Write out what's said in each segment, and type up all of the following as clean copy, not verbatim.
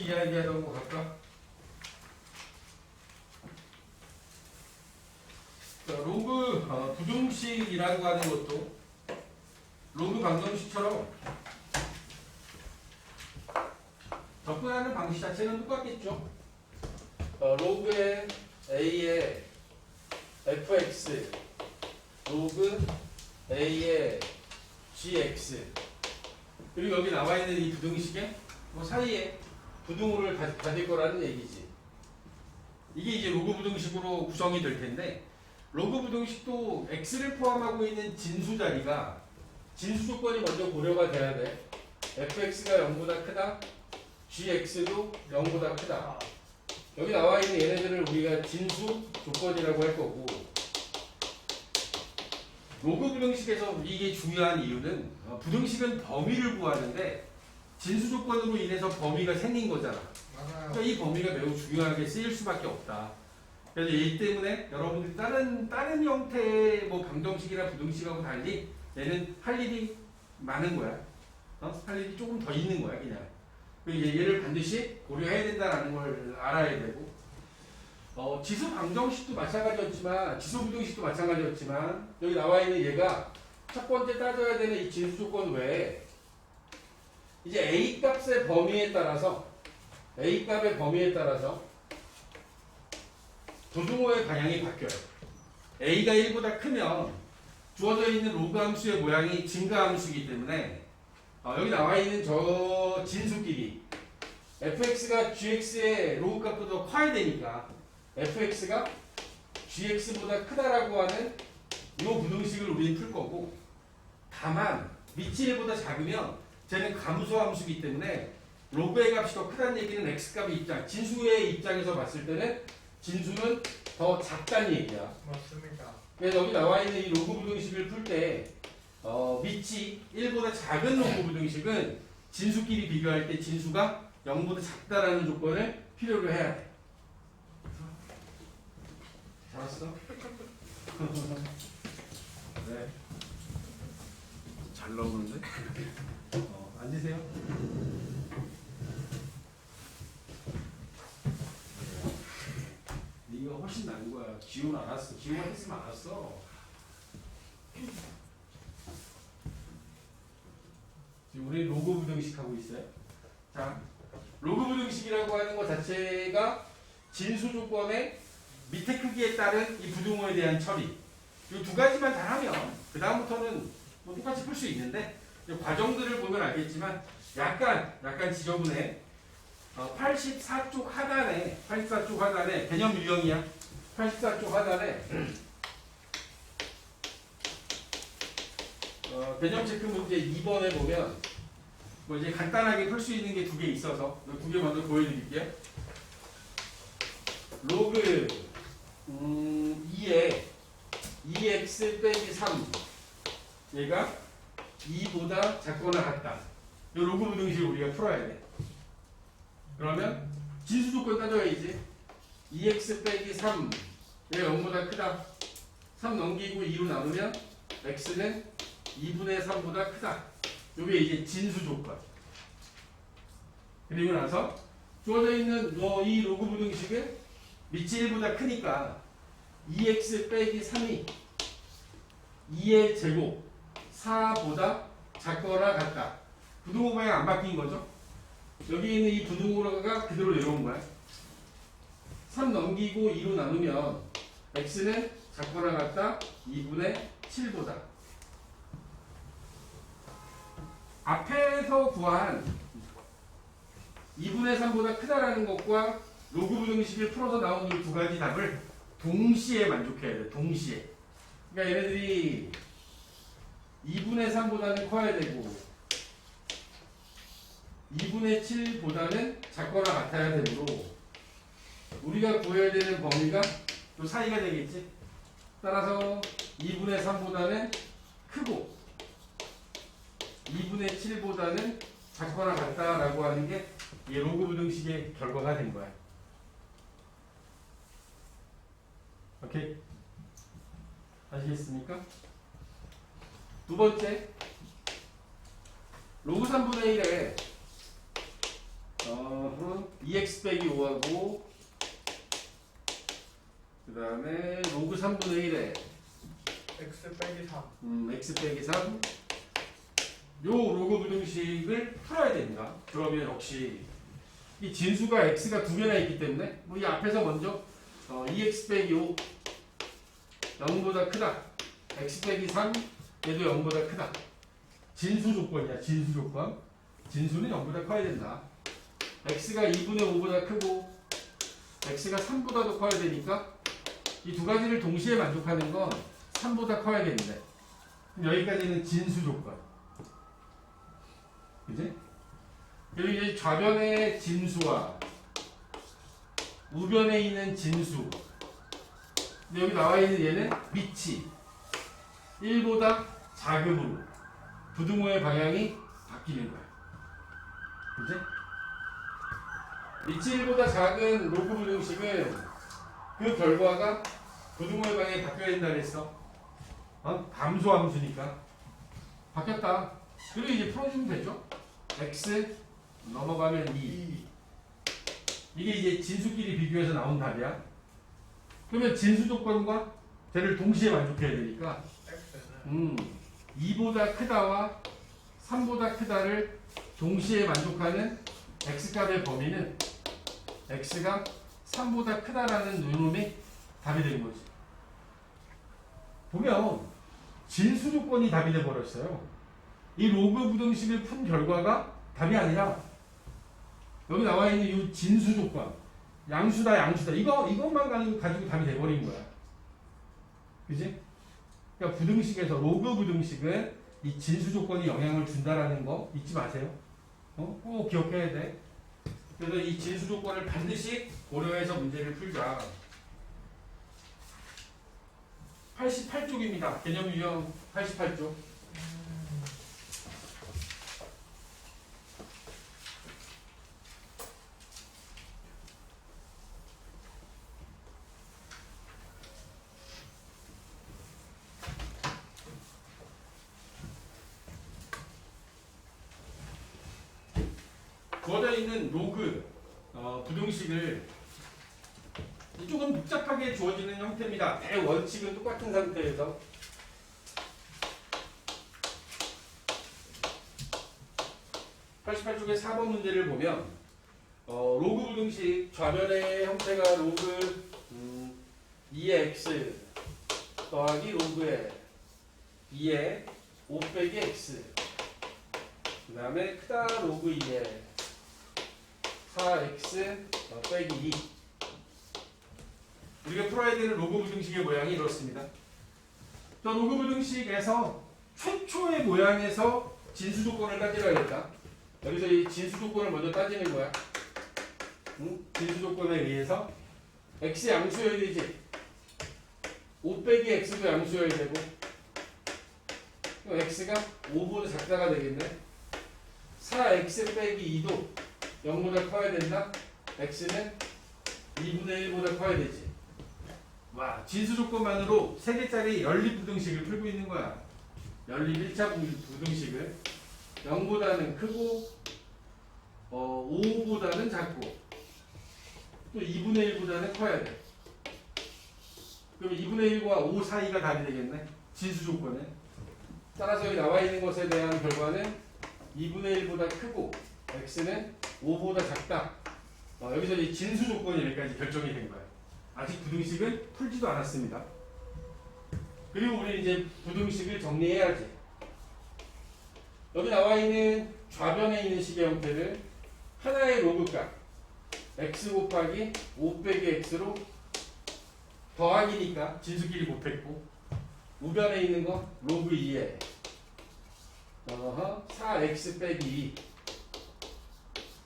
이야기하던 거 갈까? 자, 로그 부등식이라고 하는 것도 로그 방정식처럼 접근하는 방식 자체는 똑같겠죠. 로그의 a의 fx, 로그 a의 gx, 그리고 여기 나와 있는 이 부등식의 뭐 사이에 부등호를 가질 거라는 얘기지. 이게 이제 로그 부등식으로 구성이 될 텐데, 로그 부등식도 x를 포함하고 있는 진수 자리가 진수 조건이 먼저 고려가 돼야 돼. fx가 0보다 크다, gx도 0보다 크다. 여기 나와 있는 얘네들을 우리가 진수 조건이라고 할 거고, 로그 부등식에서 이게 중요한 이유는 부등식은 범위를 구하는데 진수 조건으로 인해서 범위가 생긴 거잖아. 맞아요. 그러니까 이 범위가 매우 중요하게 쓰일 수밖에 없다. 그래서 이 때문에 여러분들이 다른 형태의 뭐 방정식이나 부등식하고 달리 얘는 할 일이 많은 거야. 할 일이 조금 더 있는 거야, 그냥. 얘를 반드시 고려해야 된다는 걸 알아야 되고, 지수 방정식도 마찬가지였지만, 지수 부등식도 마찬가지였지만, 여기 나와 있는 얘가 첫 번째 따져야 되는 이 진수 조건 외에 이제 A 값의 범위에 따라서 부등호의 방향이 바뀌어요. A가 1보다 크면 주어져 있는 로그 함수의 모양이 증가 함수이기 때문에 여기 나와 있는 저 진수끼리 fx가 gx의 로그 값보다 커야 되니까 fx가 gx보다 크다라고 하는 이 부등식을 우리는 풀 거고, 다만 밑이 1보다 작으면 쟤는 감소 함수이기 때문에 로그의 값이 더 크다는 얘기는 x값의 진수의 입장에서 봤을 때는 진수는 더 작다는 얘기야. 맞습니다. 그래서 여기 나와 있는 이 로그 부등식을 풀 때 밑이 1보다 작은 로그 부등식은 진수끼리 비교할 때 진수가 0보다 작다라는 조건을 필요로 해야 돼. 잘했어? 네. 잘 나오는데? 앉으세요. 네가 훨씬 나은 거야. 기호는 알았어. 기호만 했으면 알았어. 지금 우리 로그 부등식 하고 있어요. 자, 로그 부등식이라고 하는 것 자체가 진수 조건의 밑에 크기에 따른 이 부등호에 대한 처리. 이 두 가지만 잘하면 그 다음부터는 뭐 똑같이 풀 수 있는데, 과정들을 보면 알겠지만 약간 지저분해. 84쪽 하단에 개념 유형이야. 84쪽 하단에 개념 체크 문제 2번에 보면 뭐 이제 간단하게 풀 수 있는 게 두 개 있어서 두 개 먼저 보여드릴게요. 로그 2에 2x 빼기 3 얘가 2보다 작거나 같다. 이 로그 부등식을 우리가 풀어야 돼. 그러면 진수 조건 따져야지. 2x 빼기 3 얘가 0보다 크다. 3 넘기고 2로 나누면 x는 2분의 3보다 크다. 이게 이제 진수 조건. 그리고 나서 주어져 있는 이 로그 부등식은 밑이 1보다 크니까 2x 빼기 3이 2의 제곱 4보다 작거나 같다. 부등호 방향 안 바뀐 거죠? 여기 있는 이 부등호가 그대로 내려온 거야. 3 넘기고 2로 나누면 x는 작거나 같다 2분의 7보다. 앞에서 구한 2분의 3보다 크다라는 것과 로그 부등식을 풀어서 나온 이 두 가지 답을 동시에 만족해야 돼. 동시에. 그러니까 얘네들이 2분의 3보다는 커야 되고 2분의 7보다는 작거나 같아야 되므로 우리가 구해야 되는 범위가 또 사이가 되겠지. 따라서 2분의 3보다는 크고 2분의 7보다는 작거나 같다라고 하는 게 이 로그 부등식의 결과가 된 거야. 오케이? 아시겠습니까? 두 번째, 로그 3분의 1에 2x 빼기 5하고 그 다음에 로그 3분의 1에 x 빼기 3. x 빼기 3 요 로그 부등식을 풀어야 됩니다. 그러면 역시 이 진수가 x가 두 개나 있기 때문에 뭐 이 앞에서 먼저 2x 빼기 5 0보다 크다. x 빼기 3 얘도 0보다 크다. 진수 조건이야. 진수 조건. 진수는 0보다 커야 된다. x가 2분의 5보다 크고 x가 3보다 더 커야 되니까 이 두 가지를 동시에 만족하는 건 3보다 커야겠는데 그럼 여기까지는 진수 조건. 그지? 그리고 이제 좌변의 진수와 우변에 있는 진수 근데 여기 나와 있는 얘는 밑이 1보다 작음으로 부등호의 방향이 바뀌는 거야. 그지? 밑이 1보다 작은 로그 부등식은 그 결과가 부등호의 방향이 바뀌어야 된다 그랬어. 감소 함수니까 바뀌었다. 그리고 이제 풀어주면 되죠. x 넘어가면 2 이게 이제 진수끼리 비교해서 나온 답이야. 그러면 진수 조건과 쟤를 동시에 만족해야 되니까 x는 2보다 크다와 3보다 크다를 동시에 만족하는 x값의 범위는 x가 3보다 크다라는 놈이 답이 된 거지. 보면 진수 조건이 답이 돼 버렸어요. 이 로그 부등식을 푼 결과가 답이 아니라 여기 나와 있는 이 진수 조건 양수다 이것만 가지고 답이 돼 버린 거야. 그지? 그러니까 부등식에서 로그 부등식은 이 진수 조건이 영향을 준다라는 거 잊지 마세요. 꼭 기억해야 돼. 그래서 이 진수 조건을 반드시 고려해서 문제를 풀자. 88쪽입니다. 개념 유형 88쪽. 주어져 있는 로그 부등식을 조금 복잡하게 주어지는 형태입니다. 대원칙은 똑같은 상태에서 (88쪽의 4번) 문제를 보면 로그 부등식 좌변의 형태가 로그 2x 더하기 로그의 2의 5 빼기 x 그 다음에 크다 로그 2의 4x 빼기 2 우리가 풀어야 되는 로그 부등식의 모양이 이렇습니다. 저 로그 부등식에서 최초의 모양에서 진수 조건을 따지라겠다. 여기서 이 진수 조건을 먼저 따지는 거야. 진수 조건에 의해서 x 양수여야 되지. 5 빼기 x도 양수여야 되고 x가 5보다 작다가 되겠네. 4x 빼기 2도 0보다 커야 된다. x는 2분의 1보다 커야 되지. 와, 진수 조건만으로 3개짜리 연립 부등식을 풀고 있는 거야. 연립 1차 부등식을 0보다는 크고 5보다는 작고 또 2분의 1보다는 커야 돼. 그럼 2분의 1과 5 사이가 답이 되겠네. 진수 조건은. 따라서 여기 나와 있는 것에 대한 결과는 2분의 1보다 크고 x는 5보다 작다. 여기서 이 진수 조건이 여기까지 결정이 된 거야. 아직 부등식을 풀지도 않았습니다. 그리고 우리 이제 부등식을 정리해야지. 여기 나와 있는 좌변에 있는 식의 형태를 하나의 로그값 x 곱하기 5 빼기 x로 더하기니까 진수끼리 곱했고 우변에 있는 거 로그 2에 4x 빼기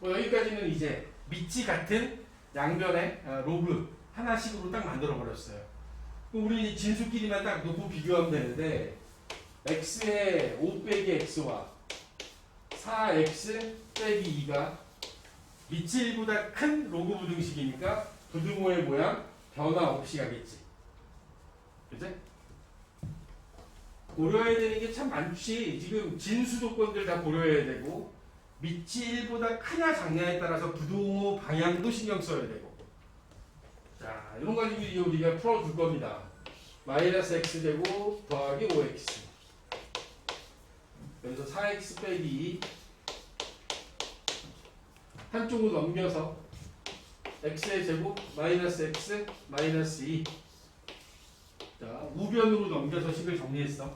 2 여기까지는 이제 밑이 같은 양변의 로그 하나씩으로 딱 만들어 버렸어요. 그럼 우리 진수끼리만 딱 놓고 비교하면 되는데 x의 5 빼기 x와 4x 빼기 2가 밑이 1보다 큰 로그 부등식이니까 부등호의 모양 변화 없이 가겠지. 그치? 고려해야 되는 게 참 많지. 지금 진수 조건들 다 고려해야 되고 밑이 1보다 크냐 작냐에 따라서 부등호 방향도 신경 써야 되고. 자, 이런 거 가지고 이제 우리가 풀어줄 겁니다. 마이너스 x 되고 더하기 5x. 그래서 4x 빼기 2 한쪽으로 넘겨서 x의 제곱 마이너스 x 마이너스 2. 자, 우변으로 넘겨서 식을 정리했어.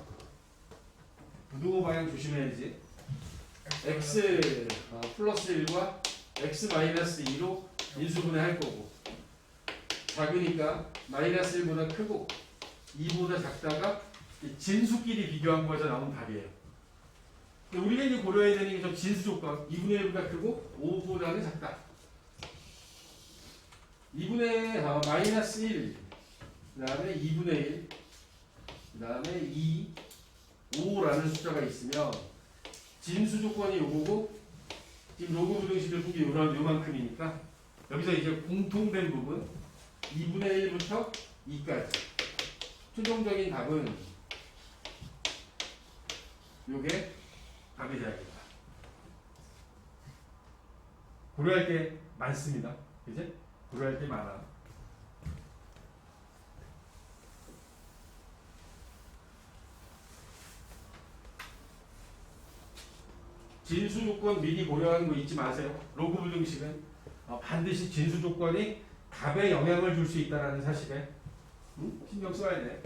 부등호 방향 조심해야지. x 플러스 1과 x 마이너스 2로 인수분해 할 거고, 작으니까 마이너스 1보다 크고 2보다 작다가 진수끼리 비교한 거에서 나온 답이에요. 근데 우리가 이제 고려해야 되는 게 저 진수 조건 2분의 1보다 크고 5보다는 작다. 2분의 마이너스 1, 그 다음에 2분의 1, 그 다음에 2, 5라는 숫자가 있으면 진수 조건이 요거고, 지금 로그 부등식을 푼 게 요만큼이니까 여기서 이제 공통된 부분 2분의 1부터 2까지 최종적인 답은 요게 답이 돼야겠다. 고려할 게 많습니다. 그지? 고려할 게 많아. 진수 조건 미리 고려하는 거 잊지 마세요. 로그 부등식은 반드시 진수 조건이 답에 영향을 줄 수 있다는 사실에 신경 써야 돼.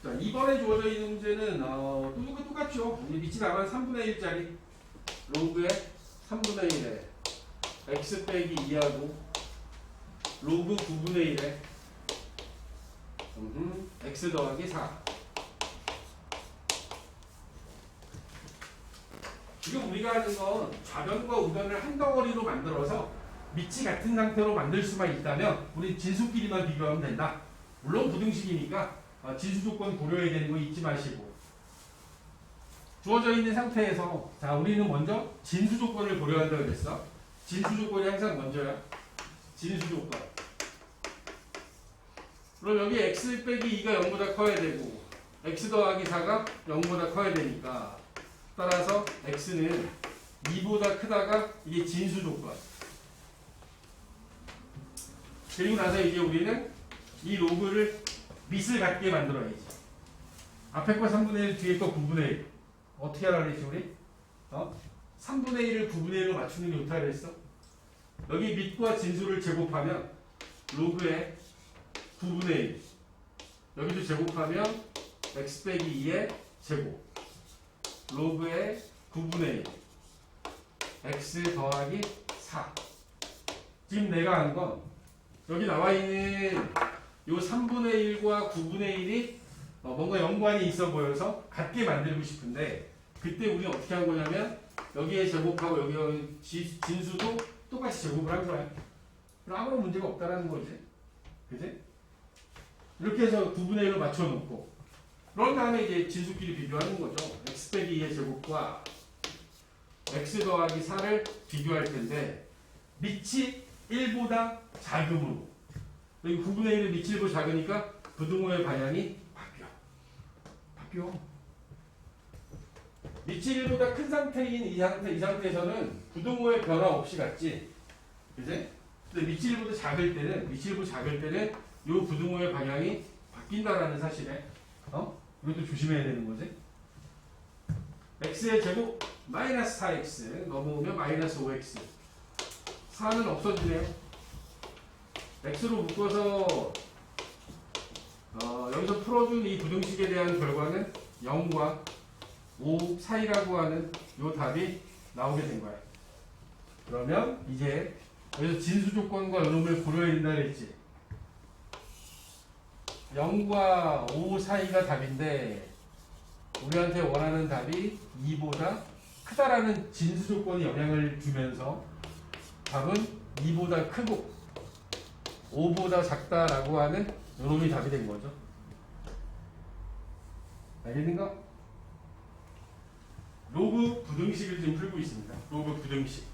자, 이번에 주어져 있는 문제는 똑같죠. 밑이 나간 3분의 1짜리 로그의 3분의 1에 x 빼기 2하고 로그 9분의 1에 x 더하기 4. 지금 우리가 하는 건 좌변과 우변을 한 덩어리로 만들어서 밑이 같은 상태로 만들 수만 있다면 우리 진수끼리만 비교하면 된다. 물론 부등식이니까 진수 조건 고려해야 되는 거 잊지 마시고. 주어져 있는 상태에서 자, 우리는 먼저 진수 조건을 고려한다고 그랬어. 진수 조건이 항상 먼저야. 진수 조건. 그럼 여기 x 빼기 2가 0보다 커야 되고 x 더하기 4가 0보다 커야 되니까 따라서 x는 2보다 크다가 이게 진수 조건. 그리고 나서 이제 우리는 이 로그를 밑을 같게 만들어야지. 앞에 거 3분의 1, 뒤에 거 9분의 1. 어떻게 하라 그랬지 우리? 3분의 1을 9분의 1로 맞추는 게 좋다 그랬어. 여기 밑과 진수를 제곱하면 로그의 9분의 1. 여기도 제곱하면 x 빼기 2의 제곱. 로그의 9분의 1. x 더하기 4. 지금 내가 한 건 여기 나와 있는 요 3분의 1과 9분의 1이 뭔가 연관이 있어 보여서 같게 만들고 싶은데, 그때 우리는 어떻게 한 거냐면 여기에 제곱하고 여기 진수도 똑같이 제곱을 한 거야. 그럼 아무런 문제가 없다라는 거지. 그지? 이렇게 해서 9분의 1로 맞춰놓고 그런 다음에 이제 진수끼리 비교하는 거죠. x 빼기 2의 제곱과 x 더하기 4를 비교할 텐데 밑이 1보다 작음으로, 여기 9분의 1은 밑이 1보다 작으니까 부등호의 방향이 바뀌어. 밑이 1보다 큰 상태인 이 상태에서는 부등호의 변화 없이 갔지. 그지? 근데 밑이 1보다 작을 때는 이 부등호의 방향이 바뀐다라는 사실에 이것도 조심해야 되는 거지. x의 제곱 마이너스 4x 넘어오면 마이너스 5x. 4는 없어지네요. x로 묶어서 여기서 풀어준 이 부등식에 대한 결과는 0과 5 사이라고 하는 이 답이 나오게 된 거야. 그러면 이제 여기서 진수 조건과 요놈을 고려해야 된다 그랬지. 0과 5 사이가 답인데 우리한테 원하는 답이 2보다 크다라는 진수 조건이 영향을 주면서 답은 2보다 크고 5보다 작다라고 하는 요놈이 답이 된 거죠. 알겠는가? 로그 부등식을 지금 풀고 있습니다. 로그 부등식.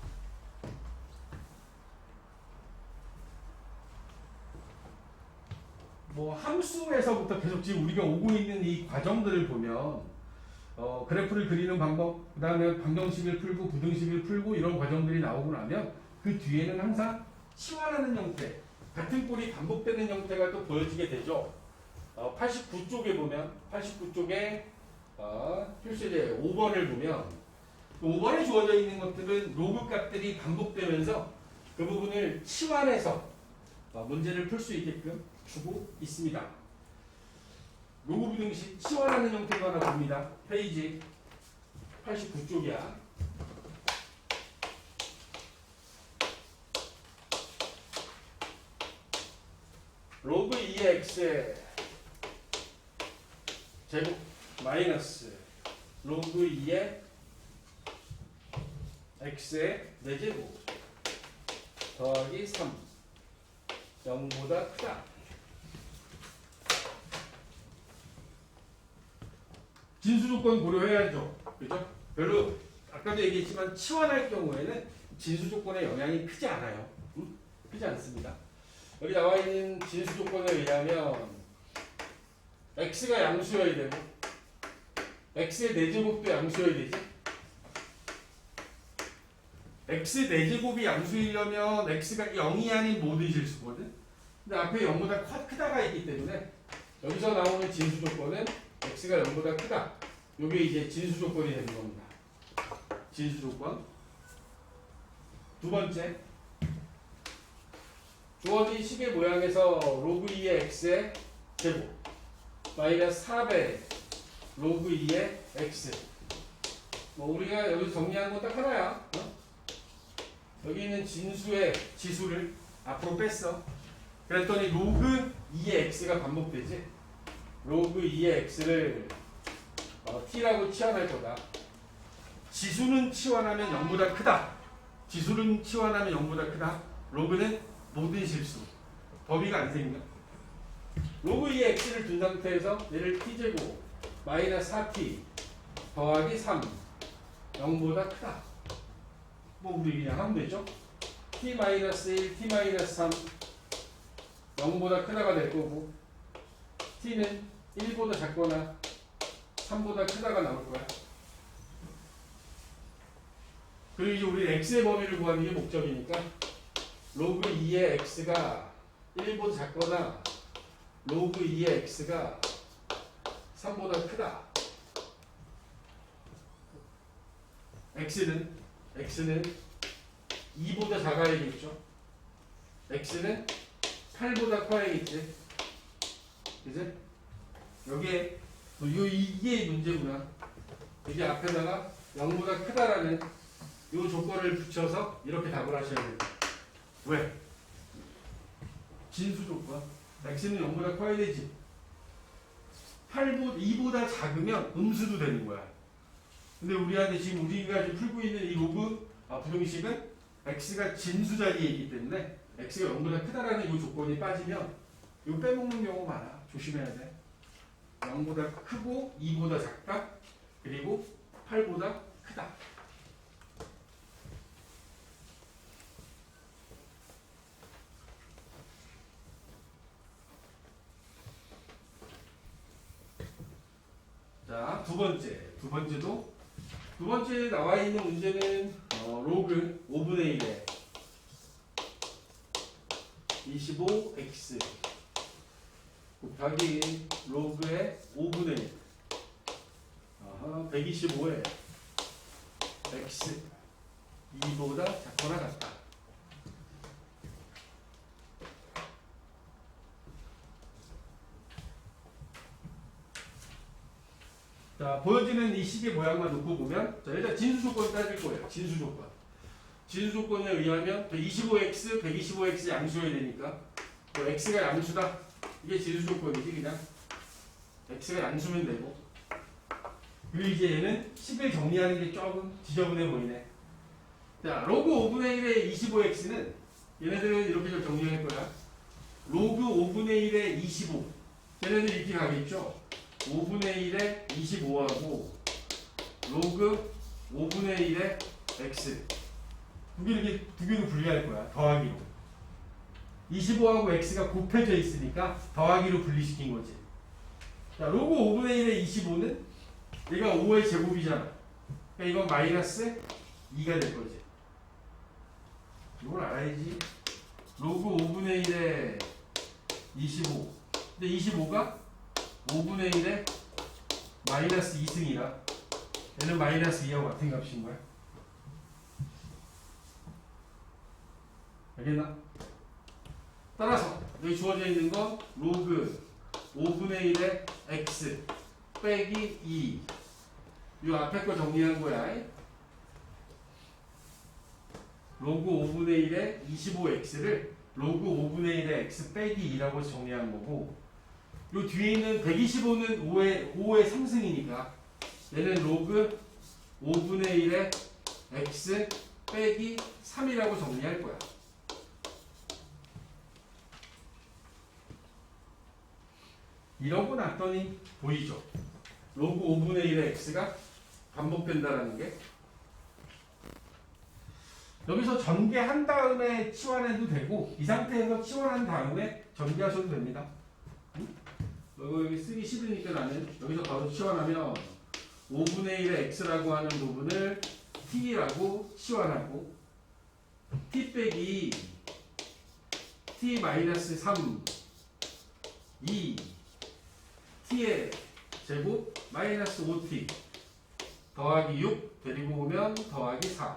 뭐 함수에서부터 계속 지금 우리가 오고 있는 이 과정들을 보면 그래프를 그리는 방법, 그 다음에 방정식을 풀고 부등식을 풀고 이런 과정들이 나오고 나면 그 뒤에는 항상 치환하는 형태, 같은 꼴이 반복되는 형태가 또 보여지게 되죠. 89쪽에 보면 89쪽에 필수제 5번을 보면 5번에 주어져 있는 것들은 로그 값들이 반복되면서 그 부분을 치환해서 문제를 풀 수 있게끔 주고 있습니다. 로그 부등식 치환하는 형태가 하나 봅니다. 페이지 89쪽이야. 로그 2의 x의 제곱 마이너스 로그 2의 x의 4제곱 더하기 3 0보다 크다. 진수 조건 고려해야죠. 그죠? 별로 아까도 얘기했지만 치환할 경우에는 진수 조건의 영향이 크지 않아요. 크지 않습니다. 여기 나와 있는 진수 조건에 의하면 x가 양수여야 되고 x의 4제곱도 양수여야 되지. x 4제곱이 양수이려면 x가 0이 아닌 모든 실수거든. 근데 앞에 0보다 크다가 있기 때문에 여기서 나오는 진수 조건은 x가 0보다 크다. 이게 이제 진수 조건이 되는 겁니다. 진수 조건. 두 번째, 주어진 식의 모양에서 로그 2의 x의 제곱 마이너스 4배 로그 2의 x. 뭐 우리가 여기서 정리하는 건 딱 하나야. 여기 있는 진수의 지수를 앞으로 뺐어. 그랬더니 로그 2의 x가 반복되지. 로그 2의 x를 t라고 치환할 거다. 지수는 치환하면 0보다 크다. 지수는 치환하면 0보다 크다. 로그는 모든 실수. 범위가 안 생겨. 로그 2의 x를 둔 상태에서 얘를 t제곱 마이너스 4t 더하기 3 0보다 크다. 뭐 우리 그냥 하면 되죠. t 마이너스 1, t 마이너스 3 0보다 크다가 될 거고 t는 1보다 작거나 3보다 크다가 나올 거야. 그리고 이제 우리 x의 범위를 구하는 게 목적이니까 로그 2의 x가 1보다 작거나 로그 2의 x가 3보다 크다. x는 2보다 작아야겠죠. x는 8보다 커야겠지. 그지? 여기에 이게 문제구나. 여기 앞에다가 0보다 크다라는 이 조건을 붙여서 이렇게 답을 하셔야 돼요. 왜? 진수 조건. x는 0보다 커야 되지. 2보다 작으면 음수도 되는 거야. 근데 우리한테 지금 우리가 지금 풀고 있는 이 로그 부등식은 x가 진수 자리에 있기 때문에 x가 0보다 크다라는 이 조건이 빠지면 이거 빼먹는 경우 많아. 조심해야 돼. 0보다 크고 2보다 작다. 그리고 8보다 크다. 자, 두 번째 나와 있는 문제는 로그 5분의 1에 25x 곱하기 로그의 5분의 1 125에 x 2보다 작거나 같다. 자, 보여지는 이 식의 모양만 놓고 보면, 자, 일단 진수 조건 따질 거예요. 진수 조건. 진수 조건에 의하면 25x, 125x 양수여야 되니까 또 x가 양수다. 이게 진수 조건이지. 그냥 x가 양수면 되고. 그리고 이제 얘는 식을 정리하는 게 조금 지저분해 보이네. 자, 로그 5분의 1의 25x는 얘네들은 이렇게 좀 정리할 거야. 로그 5분의 1의 25. 얘네들 이렇게 가겠죠. 5분의 1에 25하고 로그 5분의 1에 x 두 개를 분리할 거야. 더하기로 25하고 x가 곱해져 있으니까 더하기로 분리시킨 거지. 자, 로그 5분의 1의 25는 얘가 5의 제곱이잖아. 그러니까 이건 마이너스 2가 될 거지. 이걸 알아야지. 로그 5분의 1의 25. 근데 25가 5분의 1의 마이너스 2승이라 얘는 마이너스 2하고 같은 값인 거야. 알겠나? 따라서 여기 주어져 있는 건 로그 5분의 1의 x 빼기 2. 이 앞에 거 정리한 거야. 로그 5분의 1의 25x를 로그 5분의 1의 x 빼기 2라고 정리한 거고, 요 뒤에 있는 125는 5의 3승이니까 얘는 로그 5분의 1의 x 빼기 3이라고 정리할 거야. 이러고 났더니 보이죠? 로그 5분의 1의 x가 반복된다라는 게. 여기서 전개한 다음에 치환해도 되고 이 상태에서 치환한 다음에 전개하셔도 됩니다. 여기 쓰기 싫으니까 나는 여기서 바로 치환하면 5분의 1의 x라고 하는 부분을 t라고 치환하고 t 빼기 t 마이너스 3 2 t의 제곱 마이너스 5t 더하기 6 데리고 오면 더하기 4.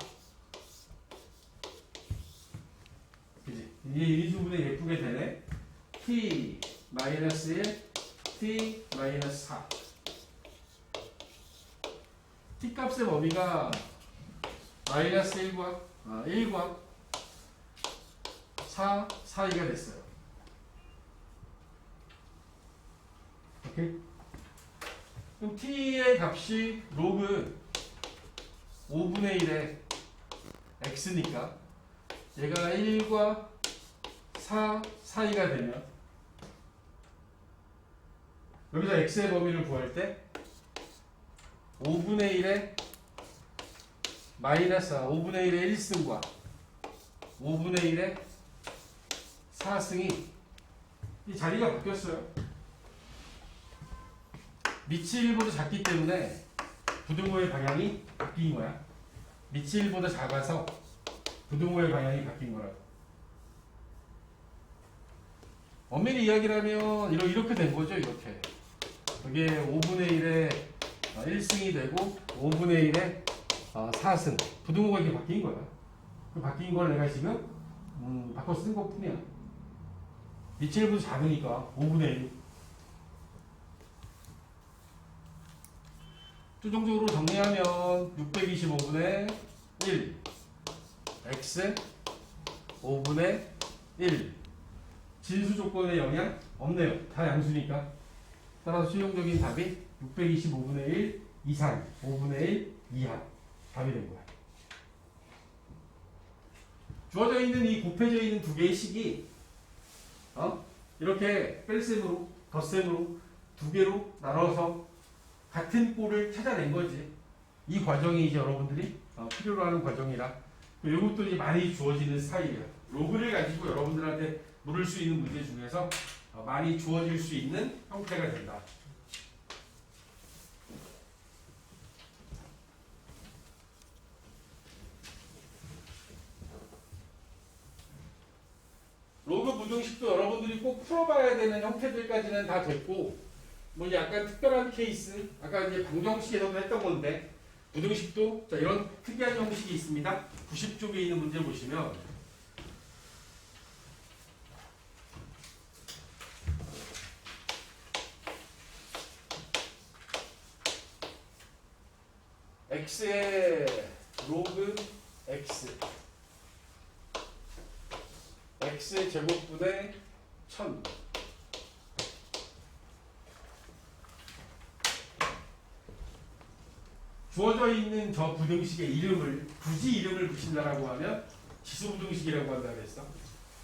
그치? 이 부분에 예쁘게 되네. t 마이너스 1 t 마이너스 4. t 값의 범위가 마이너스 1과 4 사이가 됐어요. 오케이? 그럼 t의 값이 로그 5분의 1의 x니까 얘가 1과 4 사이가 되면 여기서 x의 범위를 구할 때 5분의 1의 마이너스 5분의 1의 1승과 5분의 1의 4승이 이 자리가 바뀌었어요. 밑이 1보다 작기 때문에 부등호의 방향이 바뀐 거야. 밑이 1보다 작아서 부등호의 방향이 바뀐 거라고. 엄밀히 이야기를 하면 이렇게 된 거죠. 이렇게. 이게 5분의 1의 1승이 되고 5분의 1의 4승. 부등호가 이렇게 바뀐 거야. 그 바뀐 걸 내가 지금 바꿔 쓴 것 뿐이야. 밑이 1보다 작으니까 5분의 1. 최종적으로 정리하면 625분의 1 x 5분의 1 진수 조건의 영향 없네요. 다 양수니까. 따라서 수용적인 답이 625분의 1 이상 5분의 1 이하 답이 된 거야. 주어져 있는 이 곱해져 있는 두 개의 식이 이렇게 뺄셈으로 덧셈으로 두 개로 나눠서 같은 꼴을 찾아낸 거지. 이 과정이 이제 여러분들이 필요로 하는 과정이라 이것도 이제 많이 주어지는 스타일이에요. 로그를 가지고 여러분들한테 물을 수 있는 문제 중에서 많이 주어질 수 있는 형태가 된다. 로그 부등식도 여러분들이 꼭 풀어봐야 되는 형태들까지는 다 됐고, 뭐 약간 특별한 케이스, 아까 이제 방정식에서도 했던 건데, 부등식도 자, 이런 특이한 형식이 있습니다. 90쪽에 있는 문제 보시면 x의 로그 x x의 제곱분의 1000 주어져 있는 저 부등식의 이름을 굳이 이름을 붙인다라고 하면 지수 부등식이라고 한다 그랬어.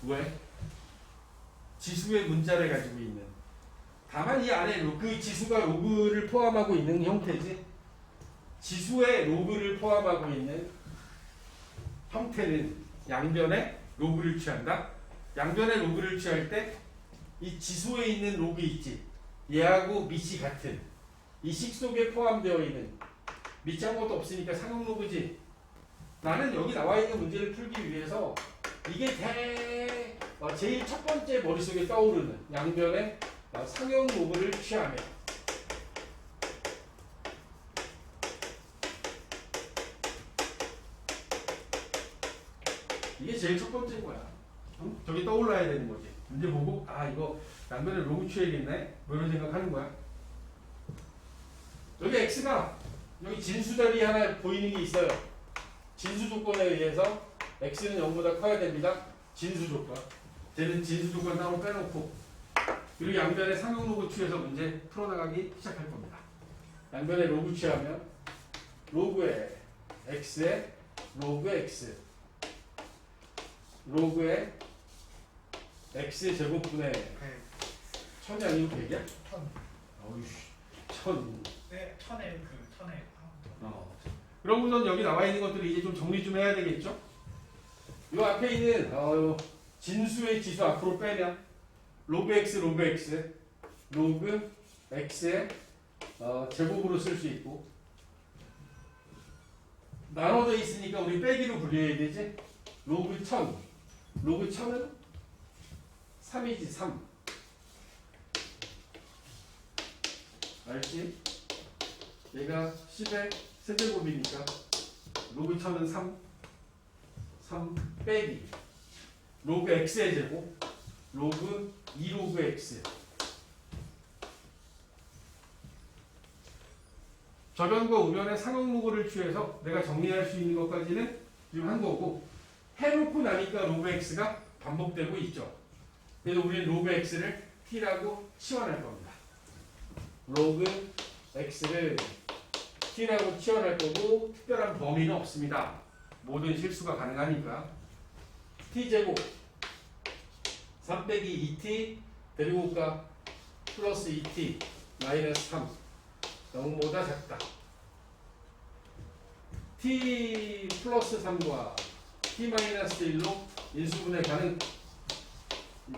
왜? 지수의 문자를 가지고 있는. 다만 이 안에 그 지수가 로그를 포함하고 있는 형태지. 지수의 로그를 포함하고 있는 형태는 양변에 로그를 취한다. 양변의 로그를 취할 때 이 지수에 있는 로그 있지. 얘하고 밑이 같은 이 식 속에 포함되어 있는 밑이 아무것도 없으니까 상용 로그지. 나는 여기 나와 있는 문제를 풀기 위해서 이게 제일 첫 번째 머릿속에 떠오르는 양변의 상용 로그를 취하면 이게 제일 첫 번째인 거야. 응? 저기 떠올라야 되는 거지. 문제 보고 이거 양변의 로그 취해야겠네 뭐 이런 생각하는 거야. 여기 x가 여기 진수 자리 하나 보이는 게 있어요. 진수 조건에 의해서 x는 0보다 커야 됩니다. 진수 조건. 쟤는 진수 조건 따로 빼놓고 그리고 양변의 상용 로그 취해서 문제 풀어나가기 시작할 겁니다. 양변의 로그 취하면 로그의 x에 로그 x 로그의 x 제곱분의 1000이 아니고 100이야? 1000. 어이씨 1000. 네, 1000에 1000에 그럼 우선 여기 나와 있는 것들을 이제 좀 정리 좀 해야 되겠죠? 요 앞에 있는 진수의 지수 앞으로 빼면 로그 x 로그 x의 제곱으로 쓸 수 있고 나눠져 있으니까 우리 빼기로 분류해야 되지? 로그 1000은 3이지 3 알지? 얘가 10의 세제곱이니까 로그 1000은 3 빼기 로그 x의 제곱 로그 2로그 x 저변과 우변의 상용 로그를 취해서 내가 정리할 수 있는 것까지는 지금 한 거고 해놓고 나니까 로그 x가 반복되고 있죠. 그래서 우리는 로그 x를 t라고 치환할 겁니다. 로그 x를 t라고 치환할 거고 특별한 범위는 없습니다. 모든 실수가 가능하니까 t제곱 3 빼기 2t 대리곱값 플러스 2t 마이너스 3 0보다 작다. t 플러스 3과 t 마이너스 1로 인수분해 가능.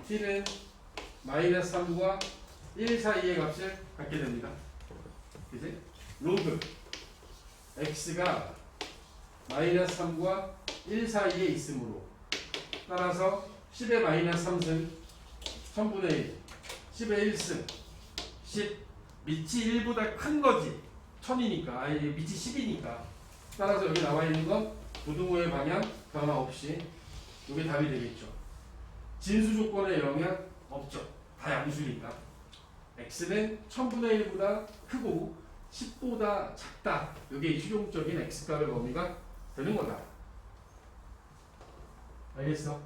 t는 마이너스 3과 1 사이의 값을 갖게 됩니다. 그지? 로그 x가 마이너스 3과 1 사이에 있으므로 따라서 10의 마이너스 3승 1000분의 1 10의 1승 10 밑이 1보다 큰 거지 1000이니까 밑이 10이니까 따라서 여기 나와 있는 건 부등호의 방향 변화 없이 이게 답이 되겠죠. 진수 조건의 영향 없죠. 다 양수니까 x는 1000분의 1보다 크고 10보다 작다. 이게 실용적인 x값의 범위가 되는 거다. 알겠어?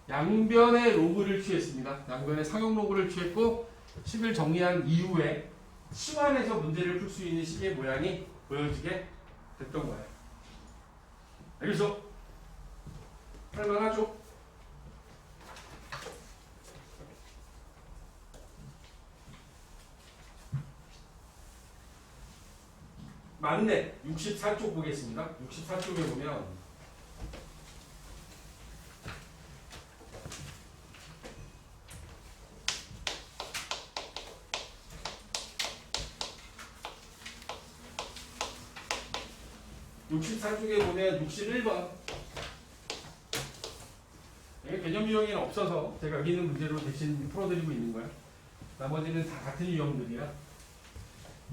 양변의 로그를 취했습니다. 양변의 상용 로그를 취했고 식을 정리한 이후에 치환해서 문제를 풀 수 있는 식의 모양이 보여지게 됐던 거예요. 알겠어? 할만하죠? 맞네. 64쪽 보겠습니다. 64쪽에 보면 보면 61번 개념 유형이 없어서 제가 여기 있는 문제로 대신 풀어드리고 있는 거야. 나머지는 다 같은 유형들이야.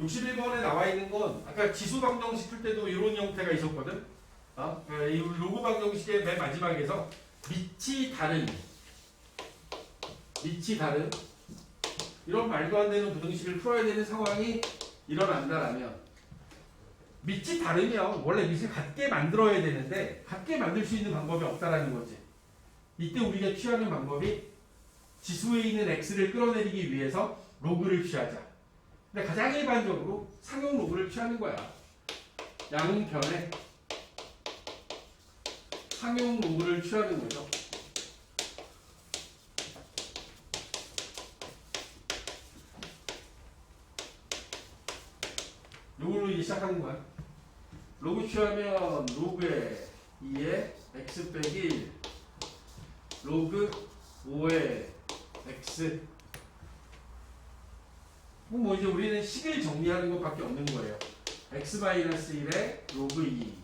61번에 나와 있는 건 아까 지수 방정식 풀 때도 이런 형태가 있었거든. 이 로그 방정식의 맨 마지막에서 밑이 다른 이런 말도 안 되는 부등식을 풀어야 되는 상황이 일어난다라면 밑이 다르면 원래 밑을 같게 만들어야 되는데 같게 만들 수 있는 방법이 없다라는 거지. 이때 우리가 취하는 방법이 지수에 있는 x를 끌어내리기 위해서 로그를 취하자. 근데 가장 일반적으로 상용 로그를 취하는 거야. 양변에 상용 로그를 취하는 거죠. 요걸로 이제 시작하는 거야. 로그 취하면 로그에 2에 x 빼기 1 로그 5의 x. 뭐 이제 우리는 식을 정리하는 것밖에 없는 거예요. x-1의 로그 2.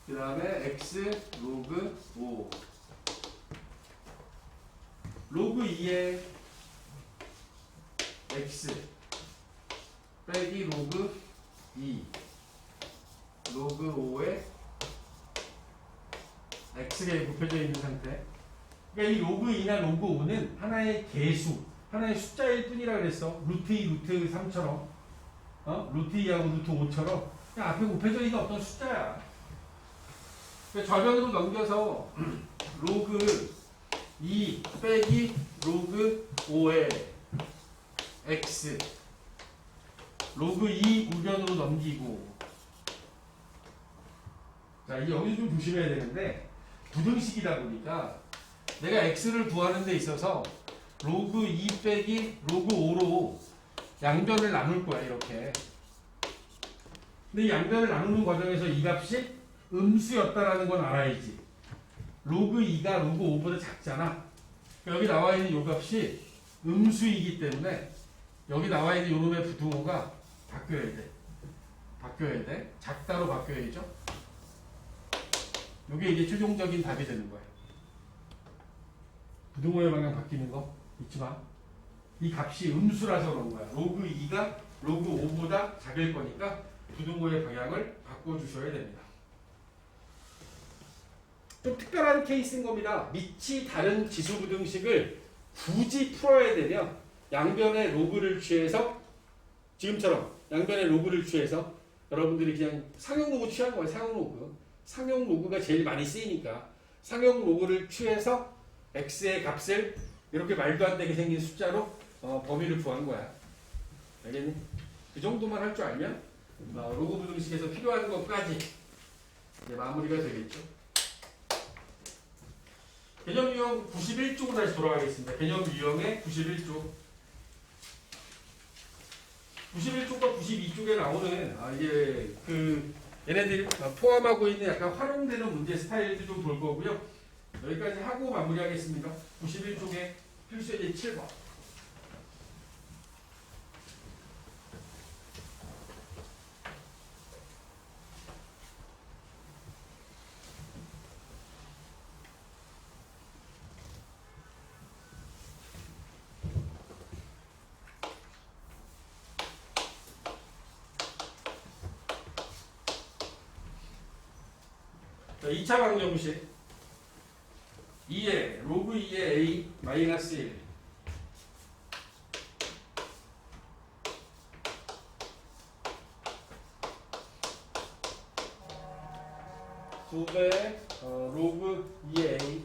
그 다음에 x 로그 5. 로그 2의 x 빼기 로그 2 로그 5의 x가 곱해져 있는 상태. 그러니까 이 로그 2나 로그 5는 하나의 개수, 하나의 숫자일 뿐이라 그랬어. 루트 2, 루트 3처럼, 루트 2하고 루트 5처럼 그냥 앞에 곱해져 있는 어떤 숫자야. 그러니까 좌변으로 넘겨서 로그 2 빼기 로그 5의 x 로그 2 우변으로 넘기고. 자, 이게 여기서 좀 조심해야 되는데 부등식이다 보니까 내가 x를 구하는 데 있어서 로그 2 빼기 로그 5로 양변을 나눌 거야, 이렇게. 근데 이 양변을 나누는 과정에서 이 값이 음수였다라는 건 알아야지. 로그 2가 로그 5보다 작잖아. 여기 나와 있는 이 값이 음수이기 때문에 여기 나와 있는 요놈의 부등호가 바뀌어야 돼. 바뀌어야 돼. 작다로 바뀌어야죠. 이게 이제 최종적인 답이 되는 거야. 부등호의 방향 바뀌는 거 잊지 마. 이 값이 음수라서 그런 거야. 로그 2가 로그 5보다 작을 거니까 부등호의 방향을 바꿔주셔야 됩니다. 좀 특별한 케이스인 겁니다. 밑이 다른 지수 부등식을 굳이 풀어야 되면 양변의 로그를 취해서 지금처럼 양변의 로그를 취해서 여러분들이 그냥 상용 로그 취한 거예요. 상용 로그. 상용 로그가 제일 많이 쓰이니까 상용 로그를 취해서 x의 값을 이렇게 말도 안 되게 생긴 숫자로 범위를 구한 거야. 알겠니? 그 정도만 할 줄 알면 로그 부등식에서 필요한 것까지 이제 마무리가 되겠죠. 개념 유형 91쪽으로 다시 돌아가겠습니다. 개념 유형의 91쪽. 91쪽과 92쪽에 나오는 이제 그 얘네들이 포함하고 있는 약간 활용되는 문제 스타일도 좀 볼 거고요. 여기까지 하고 마무리하겠습니다. 91쪽에 필수 예제 7번. 자, 2차 방정식 2의 로그 2의 a 마이너스 1 2배 로그 2의 a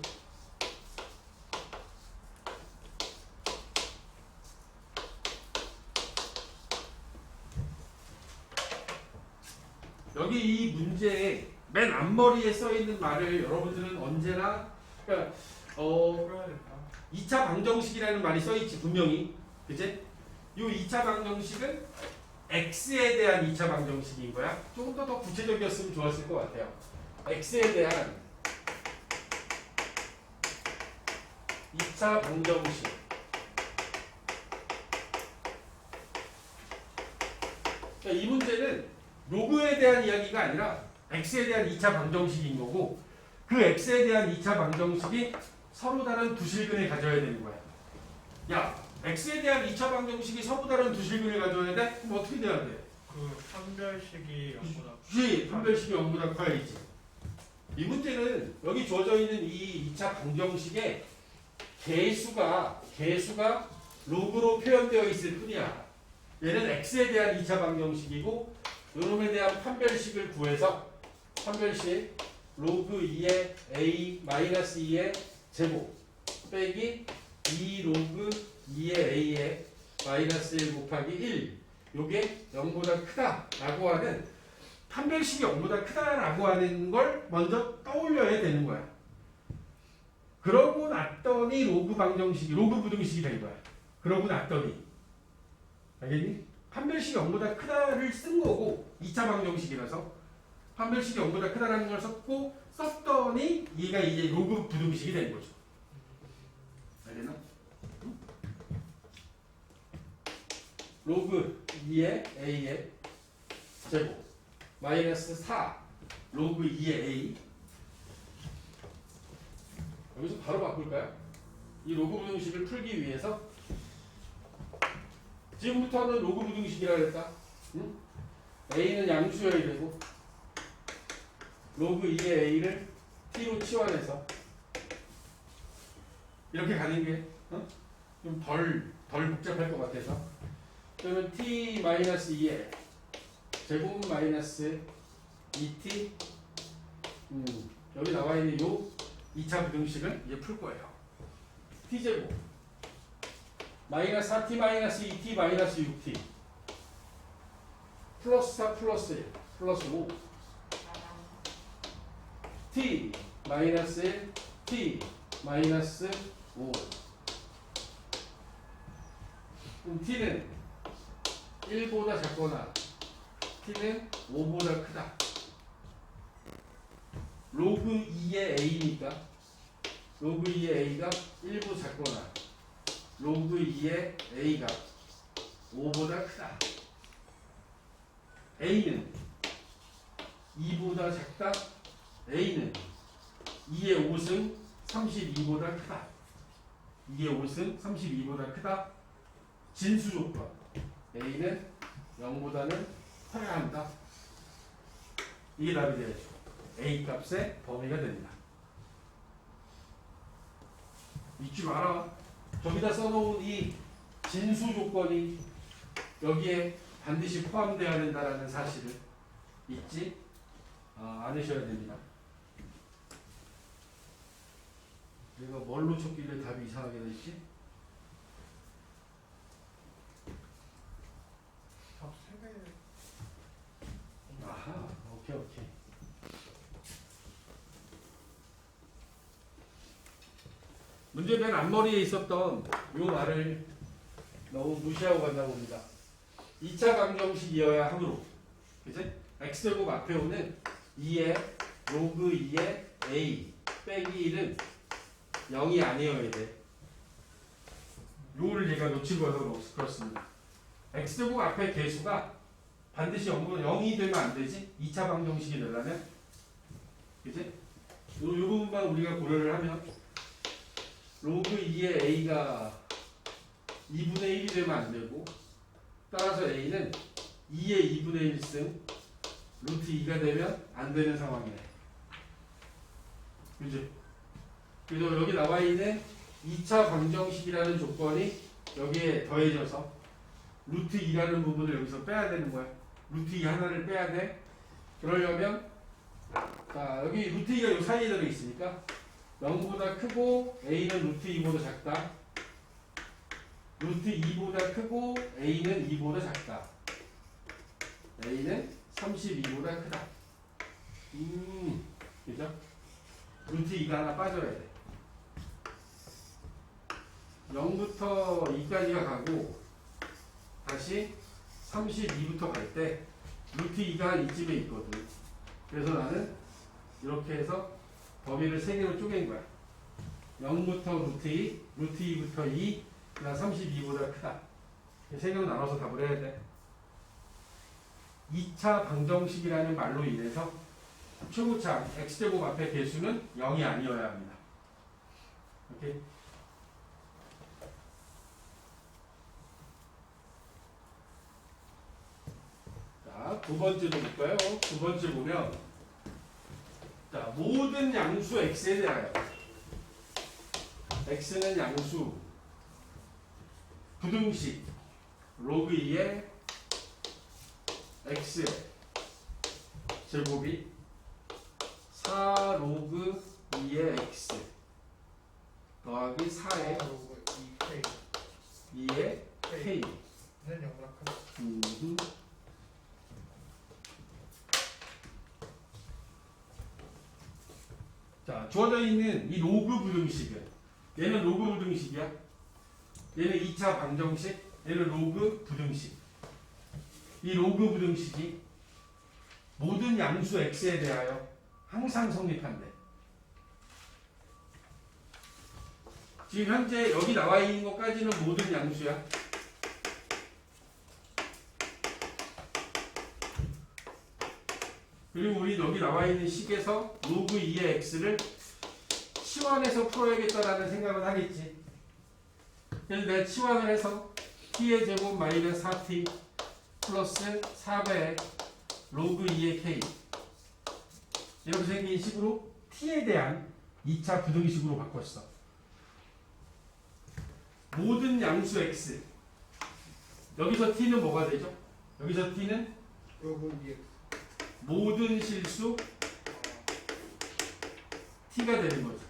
여기 이 문제에 맨 앞머리에 써 있는 말을 여러분들은 언제나 그러니까 풀어야겠다. 2차 방정식이라는 말이 써 있지 분명히. 그제? 이 2차 방정식은 x에 대한 2차 방정식인 거야. 조금 더 구체적이었으면 좋았을 것 같아요. x에 대한 2차 방정식. 그러니까 이 문제는 로그에 대한 이야기가 아니라 x에 대한 2차 방정식인 거고, 그 x에 대한 2차 방정식이 서로 다른 두 실근을 가져야 되는 거야. 야, x에 대한 2차 방정식이 서로 다른 두 실근을 가져야 돼? 그럼 어떻게 돼야 돼? 그 판별식이 0보다 그치, 판별식이 0보다 커야지. 이 문제는 여기 주어져 있는 이 2차 방정식의 개수가 로그로 표현되어 있을 뿐이야. 얘는 x에 대한 2차 방정식이고 요놈에 대한 판별식을 구해서 판별식 로그 2의 a 마이너스 2의 제곱 빼기 2 로그 2의 a의 마이너스 1 곱하기 1 요게 0보다 크다라고 하는 판별식이 0보다 크다라고 하는 걸 먼저 떠올려야 되는 거야. 그러고 났더니 로그 부등식이 된 거야. 그러고 났더니 알겠니? 판별식이 0보다 크다를 쓴 거고 2차 방정식이라서 판별식이 0보다 크다라는 걸 썼더니 얘가 이제 로그 부등식이 된 거죠. 로그 2의 a의 제곱 마이너스 4 로그 2의 a. 여기서 바로 바꿀까요? 이 로그 부등식을 풀기 위해서 지금부터는 로그 부등식이라 그랬다. 응? a는 양수여야 되고 로그 2의 a를 t로 치환해서 이렇게 가는 게 좀 덜 복잡할 것 같아서 그러면 t-2의 제곱 마이너스 2t 여기 나와 있는 요 2차 부등식을 이제 풀 거예요. t제곱 마이너스 4t 마이너스 2t 마이너스 6t 플러스 4 플러스 1 플러스 5 t 마이너스 1 t 마이너스 5. 그럼 t는 1보다 작거나 t는 5보다 크다. 로그 2의 a니까 로그 2의 a가 1보다 작거나 로그 2의 a가 5보다 크다. a는 2보다 작다. a는 2의 5승 32보다 크다. 2의 5승 32보다 크다. 진수 조건 a는 0보다는 커야 한다. 이게 답이 되죠. a 값의 범위가 됩니다. 잊지 마라. 저기다 써놓은 이 진수 조건이 여기에 반드시 포함되어야 된다는 사실을 잊지 않으셔야 됩니다. 내가 뭘 놓쳤길래 답이 이상하게 됐지? 답 3개. 아하, 오케이. 문제 맨 앞머리에 있었던 요 말을 너무 무시하고 갔나 봅니다. 2차 방정식이어야 하므로, 그치? x제곱 앞에 오는 2의 로그 2의 a 빼기 1은 0이 아니어야 돼. 요를 얘가 놓친 거여서 그렇습니다. x제곱 앞에 개수가 반드시 0이 되면 안 되지? 2차 방정식이 되려면. 그치? 요 부분만 우리가 고려를 하면 로그 2의 a가 2분의 1이 되면 안 되고 따라서 a는 2의 2분의 1승 루트 2가 되면 안 되는 상황이네. 그치? 그래서 여기 나와 있는 2차 방정식이라는 조건이 여기에 더해져서 루트 2라는 부분을 여기서 빼야 되는 거야. 루트 2 하나를 빼야 돼. 그러려면 자 여기 루트 2가 이 사이에 들어있으니까 0보다 크고 a는 루트 2보다 작다. 루트 2보다 크고 a는 2보다 작다. a는 32보다 크다. 그죠? 루트 2가 하나 빠져야 돼. 0부터 2까지가 가고 다시 32부터 갈 때 루트 2가 한 이쯤에 있거든. 그래서 나는 이렇게 해서 범위를 3개로 쪼갠 거야. 0부터 루트 2, 루트 2부터 2, 그 다음 32보다 크다. 3개로 나눠서 답을 해야 돼. 2차 방정식이라는 말로 인해서 최고차 x제곱 앞에 개수는 0이 아니어야 합니다. 오케이? 자, 두 번째도 볼까요? 두 번째 보면 자, 모든 양수 x에 대하여 x는 양수 부등식 로그 2의 x 제곱이 4 로그 2의 x 더하기 4의 2K 2의 k. 는 0보다 크다. 자, 주어져 있는 이 로그 부등식은 얘는 로그 부등식이야. 얘는 2차 방정식, 얘는 로그 부등식. 이 로그 부등식이 모든 양수 x에 대하여 항상 성립한대. 지금 현재 여기 나와 있는 것까지는 모든 양수야. 그리고 우리 여기 나와 있는 식에서 로그 2의 x를 치환해서 풀어야겠다라는 생각을 하겠지. 그래서 내가 치환을 해서 t의 제곱 마이너스 4t 플러스 4배 로그 2의 k 이렇게 생긴 식으로 t에 대한 2차 부등식으로 바꿨어. 모든 양수 x 여기서 t는 뭐가 되죠? 여기서 t는 로그 EX. 모든 실수 t가 되는 거죠.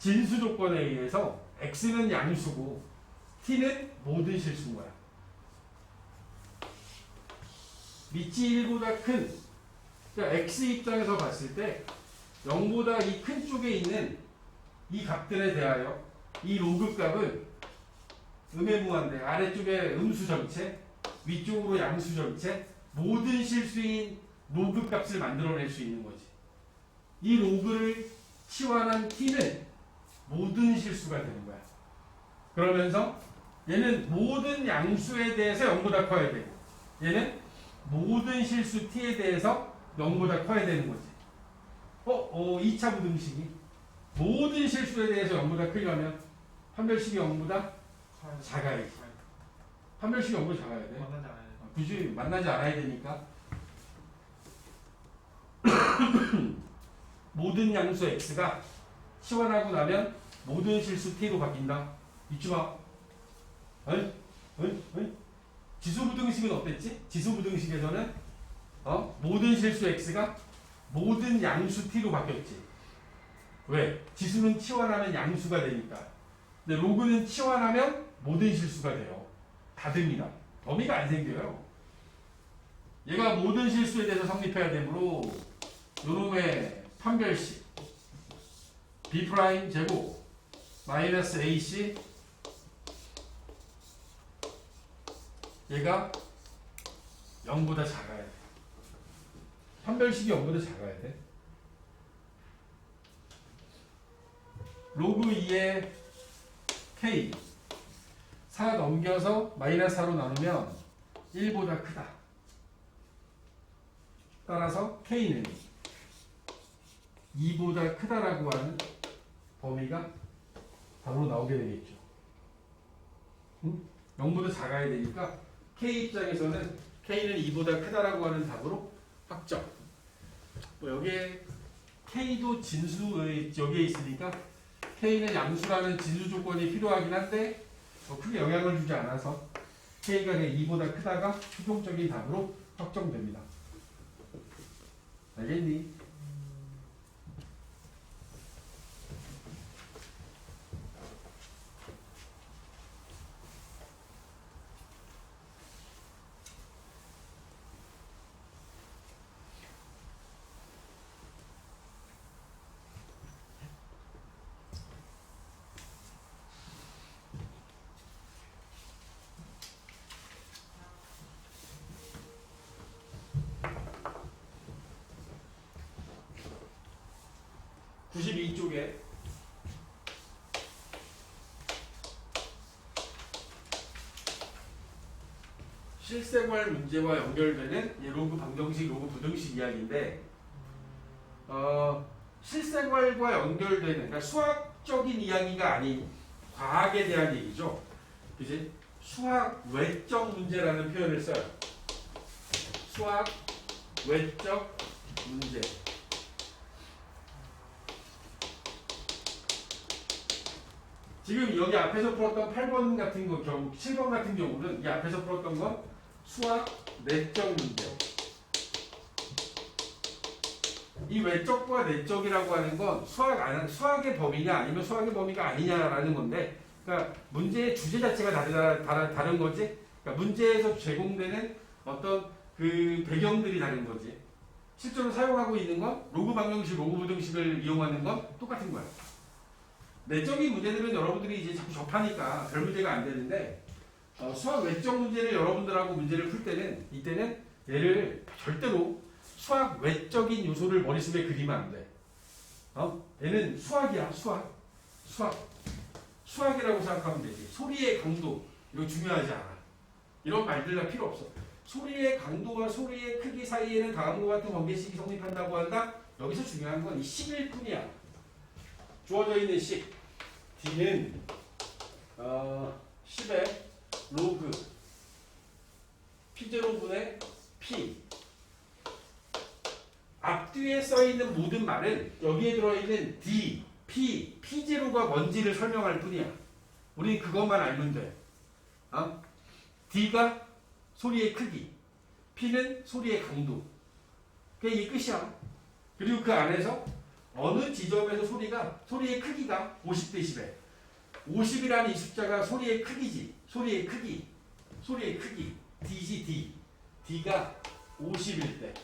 진수 조건에 의해서 x는 양수고 t는 모든 실수인 거야. 밑이 1보다 큰, 그러니까 x 입장에서 봤을 때 0보다 이 큰 쪽에 있는 이 값들에 대하여 이 로그 값은 음해무한대. 아래쪽에 음수 전체, 위쪽으로 양수 전체, 모든 실수인 로그 값을 만들어낼 수 있는 거지. 이 로그를 치환한 t는 모든 실수가 되는 거야. 그러면서 얘는 모든 양수에 대해서 0보다 커야 되고 얘는 모든 실수 t에 대해서 0보다 커야 되는 거지. 2차 부등식이 모든 실수에 대해서 0보다 크려면 판별식이 0보다 작아야지. 판별식이 0보다 작아야 돼. 만나지 않아야 돼. 굳이 만나지 않아야 되니까. 모든 양수 x가 치환하고 나면 모든 실수 t로 바뀐다. 잊지 마. 응? 지수부등식은 어땠지? 지수부등식에서는 모든 실수 x가 모든 양수 t로 바뀌었지. 왜? 지수는 치환하면 양수가 되니까. 근데 로그는 치환하면 모든 실수가 돼요. 다 됩니다. 범위가 안 생겨요. 얘가 모든 실수에 대해서 성립해야 되므로 요놈의 판별식 b' 제곱 마이너스 ac 얘가 0보다 작아야 돼. 판별식이 0보다 작아야 돼. 로그 2의 k 4 넘겨서 마이너스 4로 나누면 1보다 크다. 따라서 k는 2보다 크다라고 하는 범위가 답으로 나오게 되겠죠. 0보다 작아야 되니까 k 입장에서는 k는 2보다 크다라고 하는 답으로 확정. 여기에 k도 진수 여기에 있으니까 k는 양수라는 진수 조건이 필요하긴 한데 크게 영향을 주지 않아서 k가 2보다 크다가 수동적인 답으로 확정됩니다. 알겠니? (92쪽에) 실생활 문제와 연결되는 로그 방정식, 로그 부등식 이야기인데 실생활과 연결되는, 그러니까 수학적인 이야기가 아닌 과학에 대한 얘기죠. 그지? 수학 외적 문제라는 표현을 써요. 수학 외적 문제. 지금 여기 앞에서 풀었던 8번 같은 경우, 7번 같은 경우는 이 앞에서 풀었던 건 수학 내적 문제. 이 외적과 내적이라고 하는 건 수학의 범위냐 아니면 수학의 범위가 아니냐라는 건데, 그러니까 문제의 주제 자체가 다른 거지. 그러니까 문제에서 제공되는 어떤 그 배경들이 다른 거지. 실제로 사용하고 있는 건 로그 방정식, 로그 부등식을 이용하는 건 똑같은 거야. 내적인 문제들은 여러분들이 이제 자꾸 접하니까 별 문제가 안 되는데, 수학 외적 문제를 여러분들하고 문제를 풀 때는, 이때는 얘를 절대로 수학 외적인 요소를 머릿속에 그리면 안 돼. 얘는 수학이야, 수학. 수학이라고 생각하면 되지. 소리의 강도, 이거 중요하지 않아. 이런 말들 다 필요 없어. 소리의 강도와 소리의 크기 사이에는 다음과 같은 관계식이 성립한다고 한다. 여기서 중요한 건 이 식일 뿐이야. 주어져 있는 식 D는 10의 로그 P0분의 P. 앞뒤에 써있는 모든 말은 여기에 들어있는 D, P, P0가 뭔지를 설명할 뿐이야. 우리 그것만 알면 돼. D가 소리의 크기, P는 소리의 강도. 그게 이게 끝이야. 그리고 그 안에서 어느 지점에서 소리의 크기가 50dB. 50이라는 이 숫자가 소리의 크기지. 소리의 크기. D지, D. D가 50일 때.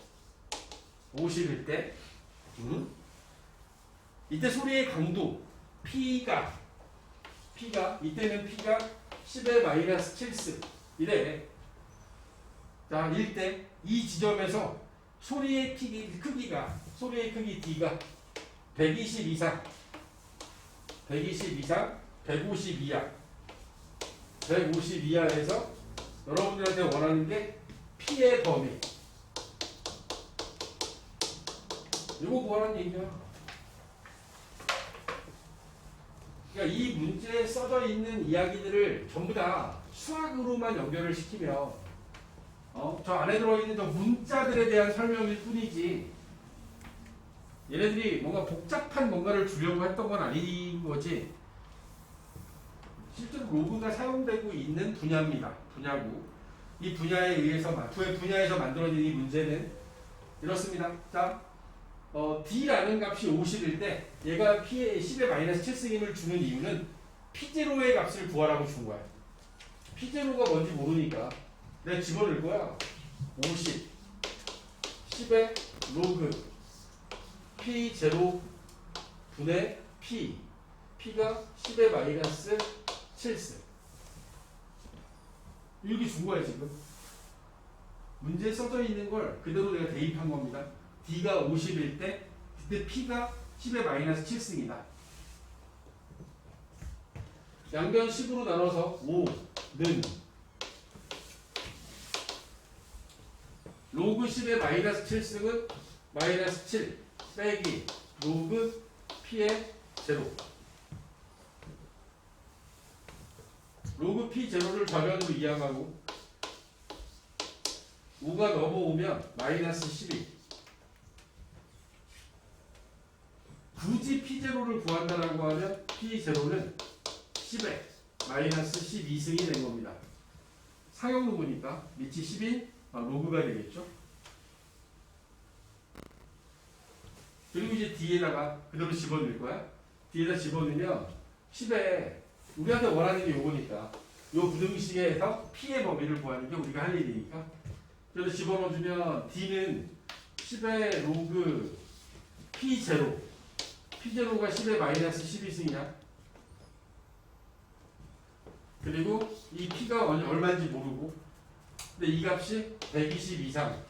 이때 소리의 강도, P가, 이때는 P가 10의 마이너스 7스. 이래. 자, 이때 이 지점에서 소리의 크기가, D가 120 이상, 150 이하. 150 이하에서 여러분들한테 원하는 게 P의 범위. 이거 뭐라는 얘기야? 그러니까 이 문제에 써져 있는 이야기들을 전부 다 수학으로만 연결을 시키면 저 안에 들어있는 저 문자들에 대한 설명일 뿐이지 얘네들이 뭔가 복잡한 뭔가를 주려고 했던 건 아닌 거지. 실제로 로그가 사용되고 있는 분야입니다. 분야고 이 분야에 의해서 그 분야에서 만들어진 이 문제는 이렇습니다. 자, D라는 값이 50일 때 얘가 P의 10의 마이너스 7승임을 주는 이유는 P0의 값을 구하라고 준 거야. P0가 뭔지 모르니까 내가 집어넣을 거야. 50 10의 로그 P0 분의 P. P가 10의 마이너스 7승. 이렇게 준 거야 지금. 문제에 써져 있는 걸 그대로 내가 대입한 겁니다. D가 50일 때 그때 P가 10의 마이너스 7승이다. 양변 10으로 나눠서 5는 로그 10의 마이너스 7승은 마이너스 7 빼기 로그 P의 제로. 로그 P 제로를 좌변으로 이항하고 5가 넘어오면 마이너스 12. 굳이 P0를 구한다라고 하면 P0는 10에 마이너스 12승이 된 겁니다. 상용 로그니까 밑이 10인 로그가 되겠죠. 그리고 이제 D에다가 그대로 집어넣을 거야. D에다 집어넣으면 10에 우리한테 원하는 게 요거니까 요 부등식에서 P의 범위를 구하는 게 우리가 할 일이니까 그래서 집어넣어주면 D는 10의 로그 P0 P0가 10의 마이너스 12승이야. 그리고 이 P가 얼마인지 모르고 근데 이 값이 120 이상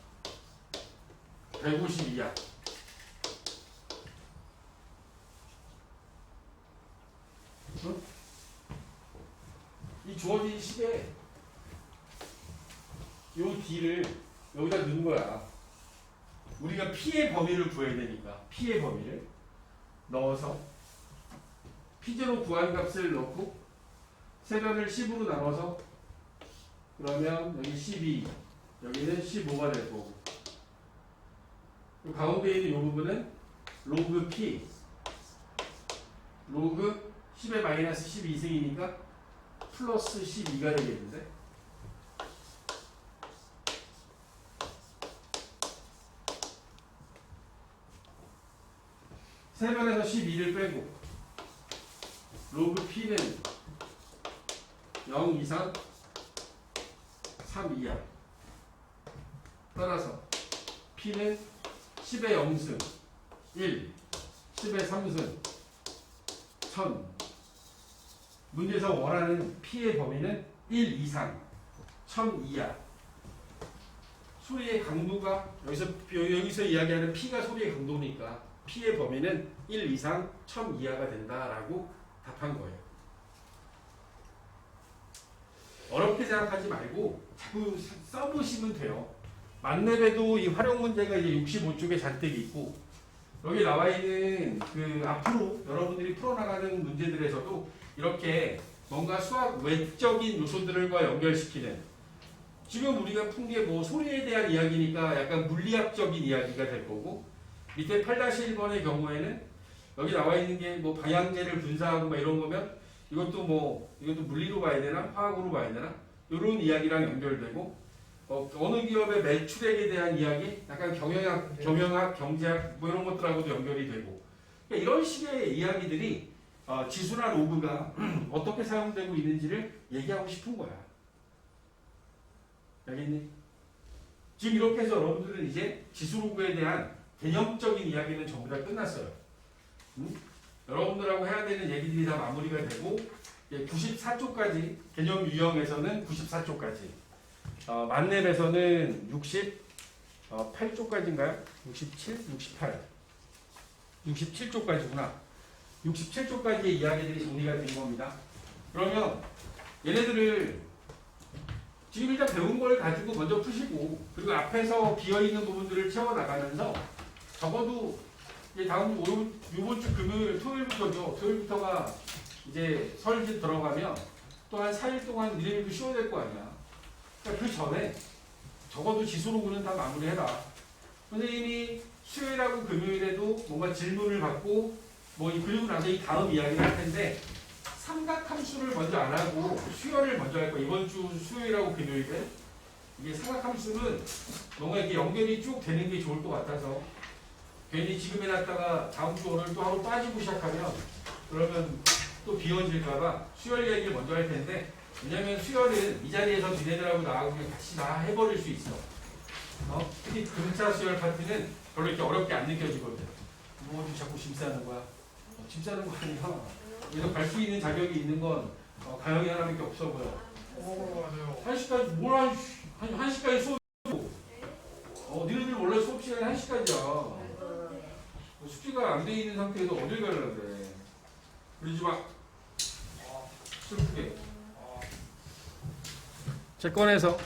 150 이하. 응? 이 주어진 식에 요 D를 여기다 넣은 거야. 우리가 P의 범위를 구해야 되니까 P의 범위를 넣어서 P0 구한 값을 넣고 세변을 10으로 나눠서 그러면 여기 12 여기는 15가 될 거고 가운데 있는 이 부분은 로그 P 로그 10의 마이너스 12승이니까 플러스 12가 되겠는데 세변에서 12를 빼고 로그 P는 0 이상 3 이하. 따라서 P는 10의 0승 1 10의 3승 1000. 문제에서 원하는 P의 범위는 1 이상 1000 이하. 소리의 강도가 여기서 이야기하는 P가 소리의 강도니까 P의 범위는 1 이상 1000 이하가 된다라고 답한 거예요. 어렵게 생각하지 말고 자꾸 써보시면 돼요. 만렙에도 이 활용 문제가 이제 65쪽에 잔뜩 있고 여기 나와 있는 그 앞으로 여러분들이 풀어나가는 문제들에서도 이렇게 뭔가 수학 외적인 요소들과 연결시키는 지금 우리가 푼 게 뭐 소리에 대한 이야기니까 약간 물리학적인 이야기가 될 거고 밑에 8-1번의 경우에는 여기 나와 있는 게 뭐 방향제를 분사하고 막 이런 거면 이것도 물리로 봐야 되나 화학으로 봐야 되나 이런 이야기랑 연결되고 어느 기업의 매출액에 대한 이야기 약간 경영학, 경제학 뭐 이런 것들하고도 연결이 되고 그러니까 이런 식의 이야기들이 지수나 로그가 어떻게 사용되고 있는지를 얘기하고 싶은 거야. 알겠니? 지금 이렇게 해서 여러분들은 이제 지수 로그에 대한 개념적인 이야기는 전부 다 끝났어요. 여러분들하고 해야 되는 얘기들이 다 마무리가 되고 94쪽까지 개념 유형에서는 94쪽까지 만렙에서는 68쪽까지인가요? 67? 68 67쪽까지구나 67쪽까지의 이야기들이 정리가 된 겁니다. 그러면 얘네들을 지금 일단 배운 걸 가지고 먼저 푸시고 그리고 앞에서 비어있는 부분들을 채워나가면서 적어도 이제 다음 요번 주 금요일 토요일부터죠. 토요일부터가 이제 설기 들어가면 또 한 4일 동안 니네들도 쉬어야 될 거 아니야. 그러니까 그 전에 적어도 지수로그는 다 마무리해라. 선생님이 수요일하고 금요일에도 뭔가 질문을 받고 그리고 나서 이 다음 이야기를 할 텐데 삼각함수를 먼저 안 하고 수열을 먼저 할 거야. 이번 주 수요일하고 금요일에 이게 삼각함수는 뭔가 이렇게 연결이 쭉 되는 게 좋을 것 같아서 괜히 지금 해놨다가 다음 주 오늘 또 하루 빠지고 시작하면 그러면 또 비워질까봐 수열 이야기를 먼저 할 텐데 왜냐면 수열은 이 자리에서 니네들하고 나하고 그냥 같이 다 해버릴 수 있어. 특히 등차 수열 파트는 별로 이렇게 어렵게 안 느껴지거든. 뭐 자꾸 짐싸는 거야. 짐싸는 거 아니야. 여기서 갈 수 있는 자격이 있는 건 가영이 하나밖에 없어 보여. 맞아요. 1시까지 한 시까지 수업이고 니네들 원래 수업 시간이 1시까지야. 숙제가 안 돼 있는 상태에서 어딜 가려고 그래. 그러지 마. 슬프게. 제 꺼내서